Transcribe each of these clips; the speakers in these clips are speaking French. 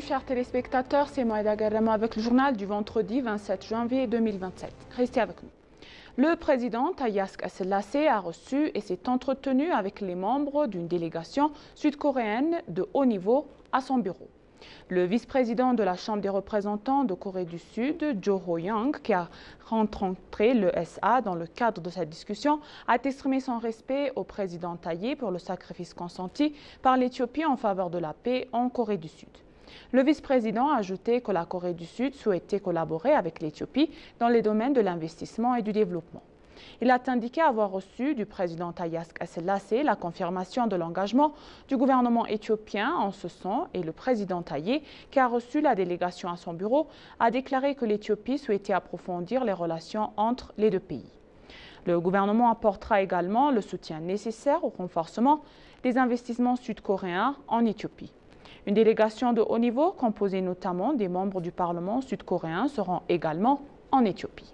chers téléspectateurs, c'est Moïda Garama avec le journal du vendredi 27 janvier 2027. Restez avec nous. Le président Tayyip Selassie a reçu et s'est entretenu avec les membres d'une délégation sud-coréenne de haut niveau à son bureau. Le vice-président de la Chambre des représentants de Corée du Sud, Jo Ho-young, qui a rencontré le SA dans le cadre de cette discussion, a exprimé son respect au président Tayyip pour le sacrifice consenti par l'Éthiopie en faveur de la paix en Corée du Sud. Le vice-président a ajouté que la Corée du Sud souhaitait collaborer avec l'Éthiopie dans les domaines de l'investissement et du développement. Il a indiqué avoir reçu du président Tayyip Selassie la confirmation de l'engagement du gouvernement éthiopien en ce sens et le président Tayyip, qui a reçu la délégation à son bureau, a déclaré que l'Éthiopie souhaitait approfondir les relations entre les deux pays. Le gouvernement apportera également le soutien nécessaire au renforcement des investissements sud-coréens en Éthiopie. Une délégation de haut niveau, composée notamment des membres du Parlement sud-coréen, sera également en Éthiopie.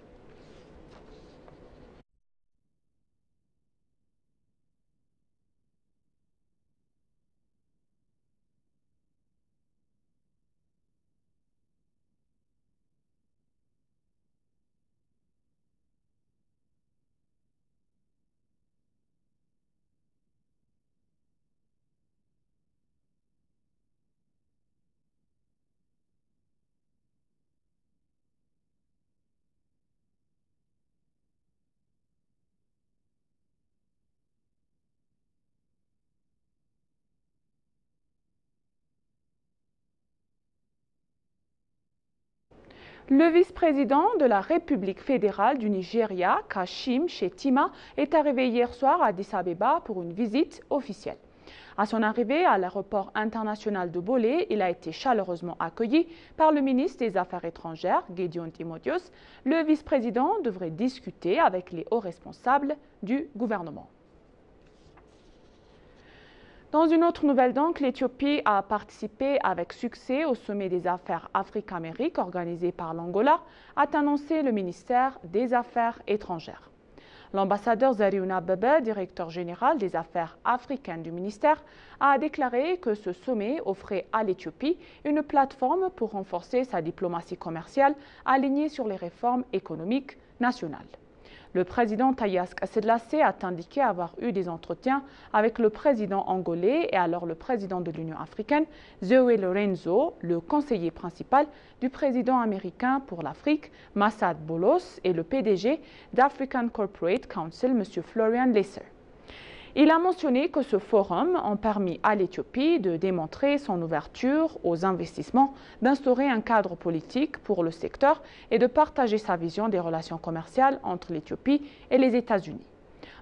Le vice-président de la République fédérale du Nigeria, Kashim Shettima, est arrivé hier soir à Addis Abeba pour une visite officielle. À son arrivée à l'aéroport international de Bolé, il a été chaleureusement accueilli par le ministre des Affaires étrangères, Gideon Timotheus. Le vice-président devrait discuter avec les hauts responsables du gouvernement. Dans une autre nouvelle donc, l'Éthiopie a participé avec succès au sommet des affaires Afrique-Amérique organisé par l'Angola, a annoncé le ministère des Affaires étrangères. L'ambassadeur Zariuna Bebe, directeur général des affaires africaines du ministère, a déclaré que ce sommet offrait à l'Éthiopie une plateforme pour renforcer sa diplomatie commerciale alignée sur les réformes économiques nationales. Le président Tayyip Selassie a indiqué avoir eu des entretiens avec le président angolais et alors le président de l'Union africaine, Zoé Lorenzo, le conseiller principal du président américain pour l'Afrique, Massad Bolos, et le PDG d'African Corporate Council, M. Florian Lesser. Il a mentionné que ce forum a permis à l'Éthiopie de démontrer son ouverture aux investissements, d'instaurer un cadre politique pour le secteur et de partager sa vision des relations commerciales entre l'Éthiopie et les États-Unis.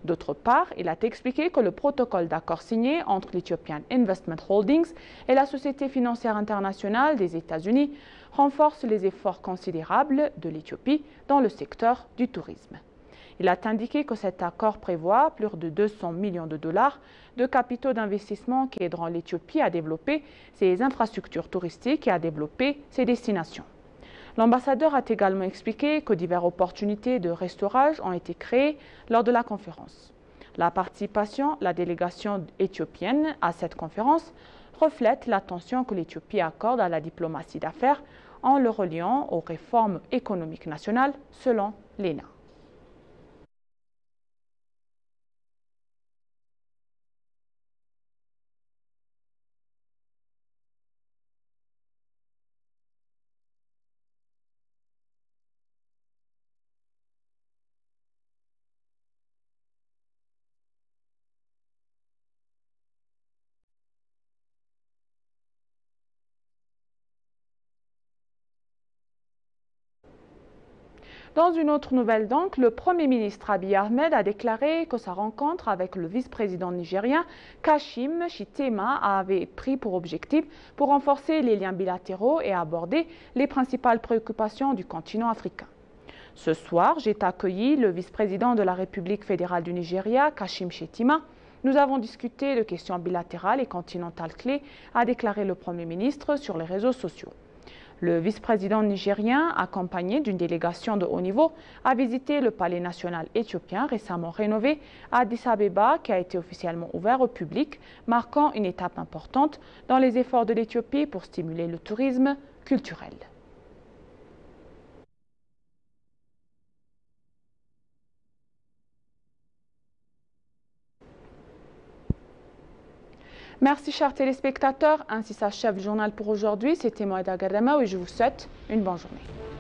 D'autre part, il a expliqué que le protocole d'accord signé entre l'Ethiopian Investment Holdings et la Société financière internationale des États-Unis renforce les efforts considérables de l'Éthiopie dans le secteur du tourisme. Il a indiqué que cet accord prévoit plus de 200 millions de dollars de capitaux d'investissement qui aideront l'Éthiopie à développer ses infrastructures touristiques et à développer ses destinations. L'ambassadeur a également expliqué que diverses opportunités de restaurage ont été créées lors de la conférence. La participation de la délégation éthiopienne à cette conférence reflète l'attention que l'Éthiopie accorde à la diplomatie d'affaires en le reliant aux réformes économiques nationales selon l'ENA. Dans une autre nouvelle donc, le Premier ministre Abiy Ahmed a déclaré que sa rencontre avec le vice-président nigérien Kashim Shettima avait pris pour objectif pour renforcer les liens bilatéraux et aborder les principales préoccupations du continent africain. Ce soir, j'ai accueilli le vice-président de la République fédérale du Nigeria, Kashim Shettima. Nous avons discuté de questions bilatérales et continentales clés, a déclaré le Premier ministre sur les réseaux sociaux. Le vice-président nigérien, accompagné d'une délégation de haut niveau, a visité le palais national éthiopien récemment rénové à Addis Abeba, qui a été officiellement ouvert au public, marquant une étape importante dans les efforts de l'Éthiopie pour stimuler le tourisme culturel. Merci chers téléspectateurs, ainsi s'achève le journal pour aujourd'hui. C'était Mohamed Agadama et je vous souhaite une bonne journée.